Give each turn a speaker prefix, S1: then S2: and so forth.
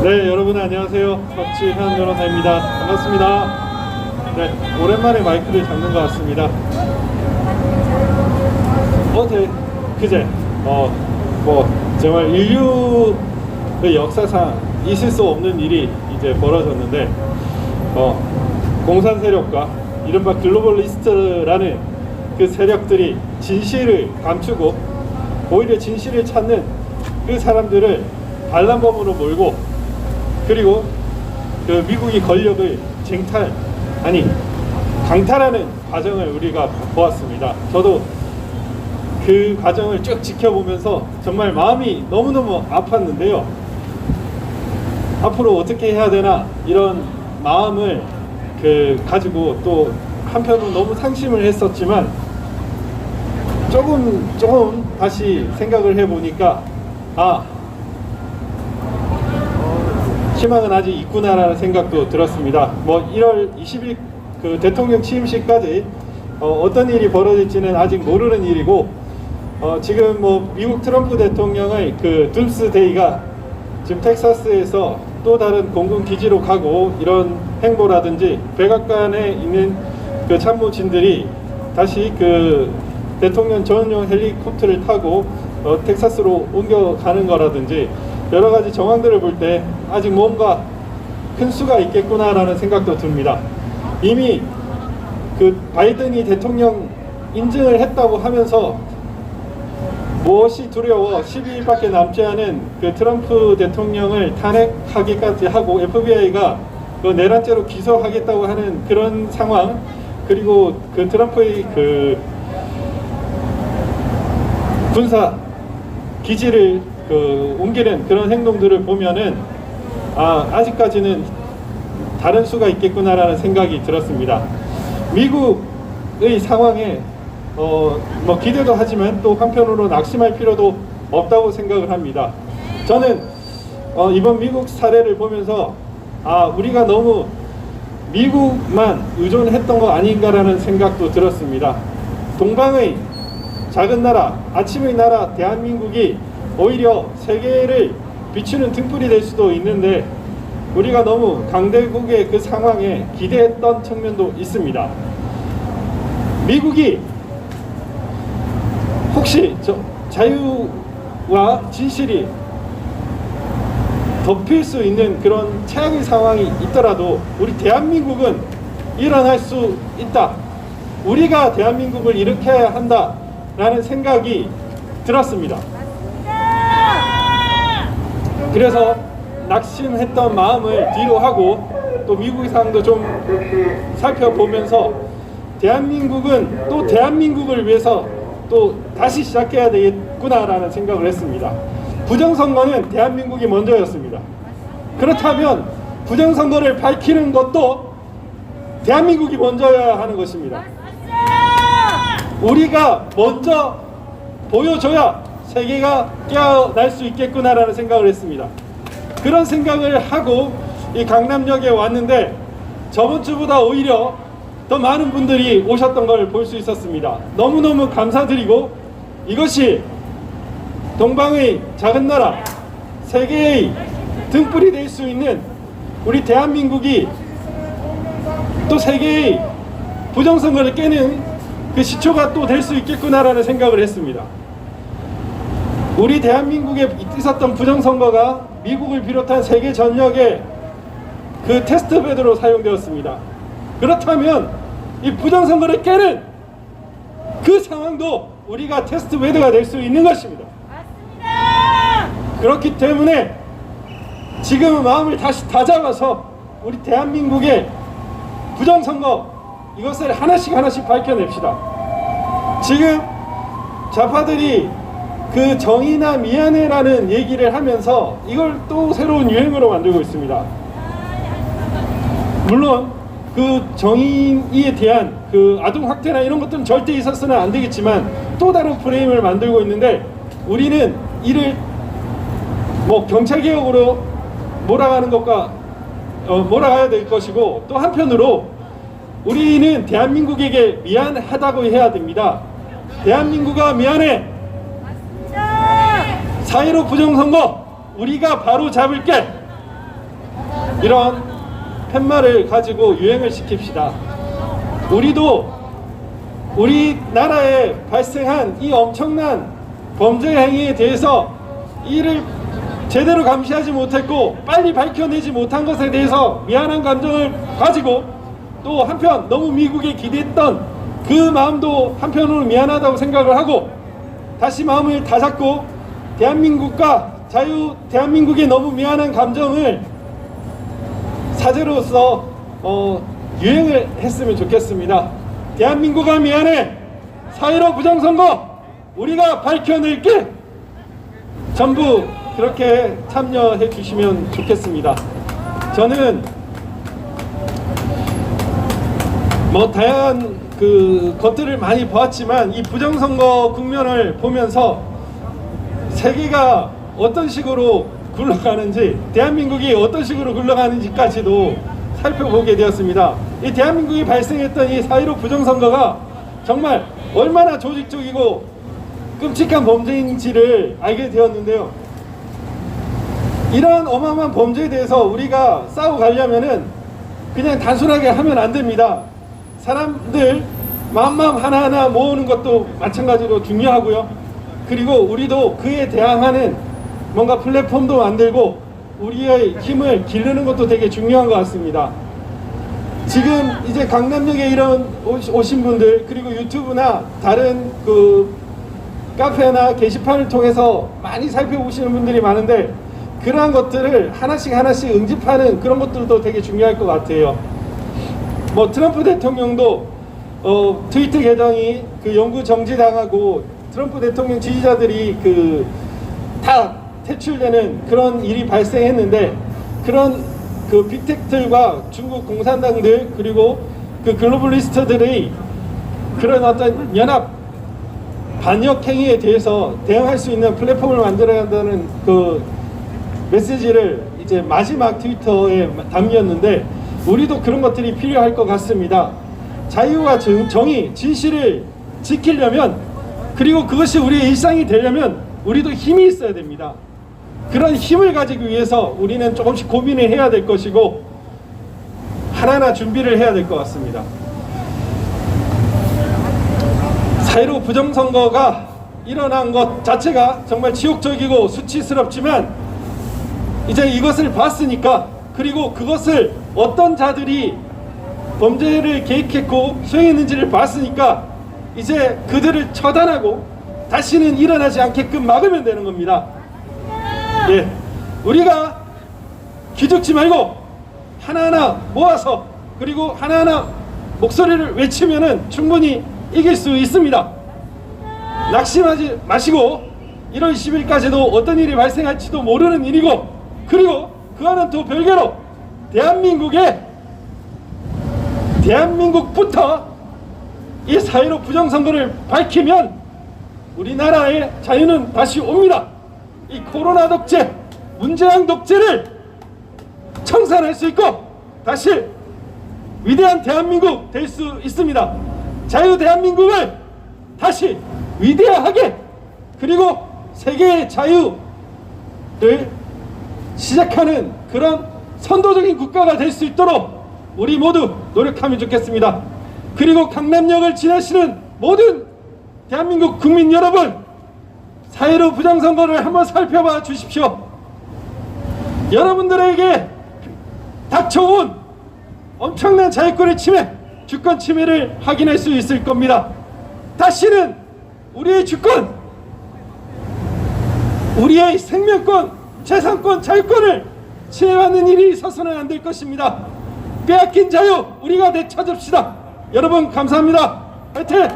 S1: 네, 여러분 안녕하세요. 박지현 변호사입니다. 반갑습니다. 네, 오랜만에 마이크를 잡는 것 같습니다. 어제, 그제, 정말 인류의 역사상 있을 수 없는 일이 이제 벌어졌는데, 공산 세력과 이른바 글로벌리스트라는 그 세력들이 진실을 감추고 오히려 진실을 찾는 그 사람들을 반란범으로 몰고, 그리고 그 미국이 권력을 강탈하는 과정을 우리가 보았습니다. 저도 그 과정을 쭉 지켜보면서 정말 마음이 너무너무 아팠는데요. 앞으로 어떻게 해야 되나 이런 마음을 가지고 또 한편으로 너무 상심을 했었지만 조금 다시 생각을 해보니까 희망은 아직 있구나라는 생각도 들었습니다. 1월 20일 그 대통령 취임식까지 어떤 일이 벌어질지는 아직 모르는 일이고, 지금 미국 트럼프 대통령의 그 둠스데이가 지금 텍사스에서 또 다른 공군 기지로 가고, 이런 행보라든지 백악관에 있는 그 참모진들이 다시 그 대통령 전용 헬리콥터를 타고 텍사스로 옮겨가는 거라든지 여러 가지 정황들을 볼 때 아직 뭔가 큰 수가 있겠구나라는 생각도 듭니다. 이미 그 바이든이 대통령 인증을 했다고 하면서 무엇이 두려워 12일밖에 남지 않은 그 트럼프 대통령을 탄핵하기까지 하고 FBI가 그 내란죄로 기소하겠다고 하는 그런 상황, 그리고 그 트럼프의 그 군사 기지를 옮기는 그런 행동들을 보면은 아직까지는 다른 수가 있겠구나라는 생각이 들었습니다. 미국의 상황에 기대도 하지만 또 한편으로 낙심할 필요도 없다고 생각을 합니다. 저는 이번 미국 사례를 보면서 우리가 너무 미국만 의존했던 거 아닌가라는 생각도 들었습니다. 동방의 작은 나라, 아침의 나라 대한민국이 오히려 세계를 비추는 등불이 될 수도 있는데, 우리가 너무 강대국의 그 상황에 기대했던 측면도 있습니다. 미국이 혹시 자유와 진실이 덮일 수 있는 그런 최악의 상황이 있더라도 우리 대한민국은 일어날 수 있다, 우리가 대한민국을 일으켜야 한다라는 생각이 들었습니다. 그래서 낙심했던 마음을 뒤로 하고 또 미국의 상황도 좀 살펴보면서 대한민국은 또 대한민국을 위해서 또 다시 시작해야 되겠구나라는 생각을 했습니다. 부정선거는 대한민국이 먼저였습니다. 그렇다면 부정선거를 밝히는 것도 대한민국이 먼저여야 하는 것입니다. 우리가 먼저 보여줘야 세계가 깨어날 수 있겠구나라는 생각을 했습니다. 그런 생각을 하고 이 강남역에 왔는데 저번 주보다 오히려 더 많은 분들이 오셨던 걸 볼 수 있었습니다. 너무너무 감사드리고, 이것이 동방의 작은 나라, 세계의 등불이 될 수 있는 우리 대한민국이 또 세계의 부정선거를 깨는 그 시초가 또 될 수 있겠구나라는 생각을 했습니다. 우리 대한민국에 있었던 부정선거가 미국을 비롯한 세계 전역에 그 테스트베드로 사용되었습니다. 그렇다면 이 부정선거를 깨는 그 상황도 우리가 테스트베드가 될 수 있는 것입니다. 맞습니다. 그렇기 때문에 지금 마음을 다시 다잡아서 우리 대한민국의 부정선거, 이것을 하나씩 밝혀냅시다. 지금 좌파들이 그 정의나 미안해라는 얘기를 하면서 이걸 또 새로운 유행으로 만들고 있습니다. 물론 그 정의에 대한 그 아동학대나 이런 것들은 절대 있어서는 안 되겠지만 또 다른 프레임을 만들고 있는데, 우리는 이를 경찰개혁으로 몰아가는 것과 몰아가야 될 것이고, 또 한편으로 우리는 대한민국에게 미안하다고 해야 됩니다. 대한민국아 미안해. 4.15 부정선거 우리가 바로 잡을게. 이런 팻말을 가지고 유행을 시킵시다. 우리도 우리나라에 발생한 이 엄청난 범죄 행위에 대해서 이를 제대로 감시하지 못했고 빨리 밝혀내지 못한 것에 대해서 미안한 감정을 가지고, 또 한편 너무 미국에 기대했던 그 마음도 한편으로 미안하다고 생각을 하고, 다시 마음을 다잡고 대한민국과 대한민국의 너무 미안한 감정을 사제로서 유행을 했으면 좋겠습니다. 대한민국아 미안해. 4.15 부정선거 우리가 밝혀낼게. 전부 그렇게 참여해 주시면 좋겠습니다. 저는 다양한 것들을 많이 보았지만 이 부정선거 국면을 보면서 세계가 어떤 식으로 굴러가는지, 대한민국이 어떤 식으로 굴러가는지까지도 살펴보게 되었습니다. 이 대한민국이 발생했던 이 4.15 부정선거가 정말 얼마나 조직적이고 끔찍한 범죄인지를 알게 되었는데요. 이러한 어마어마한 범죄에 대해서 우리가 싸워가려면은 그냥 단순하게 하면 안 됩니다. 사람들 마음 하나하나 모으는 것도 마찬가지로 중요하고요. 그리고 우리도 그에 대항하는 뭔가 플랫폼도 만들고 우리의 힘을 기르는 것도 되게 중요한 것 같습니다. 지금 이제 강남역에 이런 오신 분들, 그리고 유튜브나 다른 카페나 게시판을 통해서 많이 살펴보시는 분들이 많은데, 그러한 것들을 하나씩 응집하는 그런 것들도 되게 중요할 것 같아요. 트럼프 대통령도 트위터 계정이 영구 정지당하고 트럼프 대통령 지지자들이 다 퇴출되는 그런 일이 발생했는데, 그런 빅텍들과 중국 공산당들 그리고 글로벌리스트들의 그런 어떤 연합 반역 행위에 대해서 대응할 수 있는 플랫폼을 만들어야 한다는 메시지를 이제 마지막 트위터에 담겼는데, 우리도 그런 것들이 필요할 것 같습니다. 자유와 정의, 진실을 지키려면, 그리고 그것이 우리의 일상이 되려면 우리도 힘이 있어야 됩니다. 그런 힘을 가지기 위해서 우리는 조금씩 고민을 해야 될 것이고 하나하나 준비를 해야 될 것 같습니다. 4.15 부정선거가 일어난 것 자체가 정말 지옥적이고 수치스럽지만, 이제 이것을 봤으니까, 그리고 그것을 어떤 자들이 범죄를 계획했고 수행했는지를 봤으니까 이제 그들을 처단하고 다시는 일어나지 않게끔 막으면 되는 겁니다. 예, 우리가 기죽지 말고 하나하나 모아서, 그리고 하나하나 목소리를 외치면은 충분히 이길 수 있습니다. 낙심하지 마시고 1월 10일까지도 어떤 일이 발생할지도 모르는 일이고, 그리고 그와는 또 별개로 대한민국부터 이 4.15 부정선거를 밝히면 우리나라의 자유는 다시 옵니다. 이 코로나 독재, 문재인 독재를 청산할 수 있고 다시 위대한 대한민국 될 수 있습니다. 자유 대한민국을 다시 위대하게, 그리고 세계의 자유를 시작하는 그런 선도적인 국가가 될 수 있도록 우리 모두 노력하면 좋겠습니다. 그리고 강남역을 지나시는 모든 대한민국 국민 여러분, 4.15 부정선거를 한번 살펴봐 주십시오. 여러분들에게 닥쳐온 엄청난 자유권의 침해, 주권 침해를 확인할 수 있을 겁니다. 다시는 우리의 주권, 우리의 생명권, 재산권, 자유권을 침해받는 일이 있어서는 안 될 것입니다. 빼앗긴 자유 우리가 되찾읍시다. 여러분 감사합니다. 화이팅!